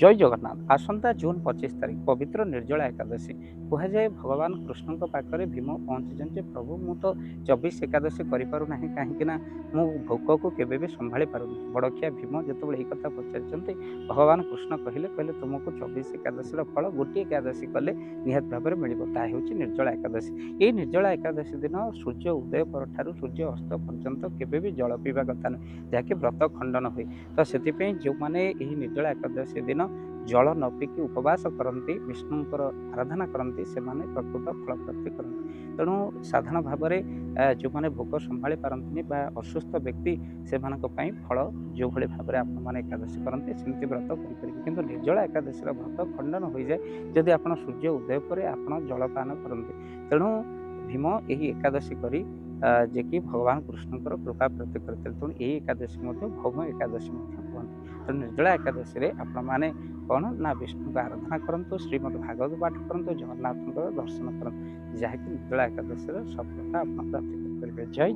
ଜୟ ଜଗନ୍ନାଥ। ଆସନ୍ତା ଜୁନ୍ 25 ତାରିଖ ପବିତ୍ର ନିର୍ଜଳା ଏକାଦଶୀ। କୁହାଯାଏ ଭଗବାନ କୃଷ୍ଣଙ୍କ ପାଖରେ ଭୀମ ପହଞ୍ଚିଛନ୍ତି ଯେ ପ୍ରଭୁ ମୁଁ ତ 24 ଏକାଦଶୀ କରିପାରୁନାହିଁ, କାହିଁକି ନା ମୁଁ ଭୋକକୁ କେବେ ବି ସମ୍ଭାଳି ପାରୁନି। ବଡ଼ଖିଆ ଭୀମ ଯେତେବେଳେ ଏହି କଥା ପଚାରିଛନ୍ତି, ଭଗବାନ କୃଷ୍ଣ କହିଲେ ତୁମକୁ 24 ଏକାଦଶୀର ଫଳ ଗୋଟିଏ ଏକାଦଶୀ କଲେ ନିହାତି ଭାବରେ ମିଳିବ, ତାହା ହେଉଛି ନିର୍ଜଳା ଏକାଦଶୀ। ଏହି ନିର୍ଜଳା ଏକାଦଶୀ ଦିନ ସୂର୍ଯ୍ୟ ଉଦୟ ପରଠାରୁ ସୂର୍ଯ୍ୟ ଅସ୍ତ ପର୍ଯ୍ୟନ୍ତ କେବେ ବି ଜଳ ପିଇବା କଥା ନୁହେଁ, ଯାହାକି ବ୍ରତ ଖଣ୍ଡନ ହୁଏ। ତ ସେଥିପାଇଁ ଯେଉଁମାନେ ଏହି ନିର୍ଜଳା ଏକାଦଶୀ ଦିନ ଜଳ ନ ପିଇକି ଉପବାସ କରନ୍ତି, ବିଷ୍ଣୁଙ୍କର ଆରାଧନା କରନ୍ତି, ସେମାନେ ପ୍ରକୃତ ଫଳପ୍ରାପ୍ତି କରନ୍ତି। ତେଣୁ ସାଧାରଣ ଭାବରେ ଯେଉଁମାନେ ଭୋକ ସମ୍ଭାଳି ପାରନ୍ତିନି ବା ଅସୁସ୍ଥ ବ୍ୟକ୍ତି, ସେମାନଙ୍କ ପାଇଁ ଫଳ ଯେଉଁଭଳି ଭାବରେ ଆପଣମାନେ ଏକାଦଶୀ କରନ୍ତି ସେମିତି ବ୍ରତ କରିପାରିବେ। କିନ୍ତୁ ନିର୍ଜଳା ଏକାଦଶୀର ବ୍ରତ ଖଣ୍ଡନ ହୋଇଯାଏ ଯଦି ଆପଣ ସୂର୍ଯ୍ୟ ଉଦୟ ପରେ ଆପଣ ଜଳପାନ କରନ୍ତି। ତେଣୁ ଭୀମ ଏହି ଏକାଦଶୀ କରି ଯେ କି ଭଗବାନ କୃଷ୍ଣଙ୍କର କୃପା ପ୍ରାପ୍ତି କରିଥିଲେ। ତେଣୁ ଏହି ଏକାଦଶୀ ମଧ୍ୟ ଭୌମ ଏକାଦଶୀ ମଧ୍ୟ କୁହନ୍ତି। ତେଣୁ ନିର୍ଜଳା ଏକାଦଶୀରେ ଆପଣମାନେ କ'ଣ ନା ବିଷ୍ଣୁଙ୍କ ଆରାଧନା କରନ୍ତୁ, ଶ୍ରୀମଦ୍ ଭାଗବତ ପାଠ କରନ୍ତୁ, ଜଗନ୍ନାଥଙ୍କର ଦର୍ଶନ କରନ୍ତୁ, ଯାହାକି ନିର୍ଜଳା ଏକାଦଶୀର ସଫଳତା ଆପଣ ପ୍ରାପ୍ତି କରିପାରିବେ। ଜୟ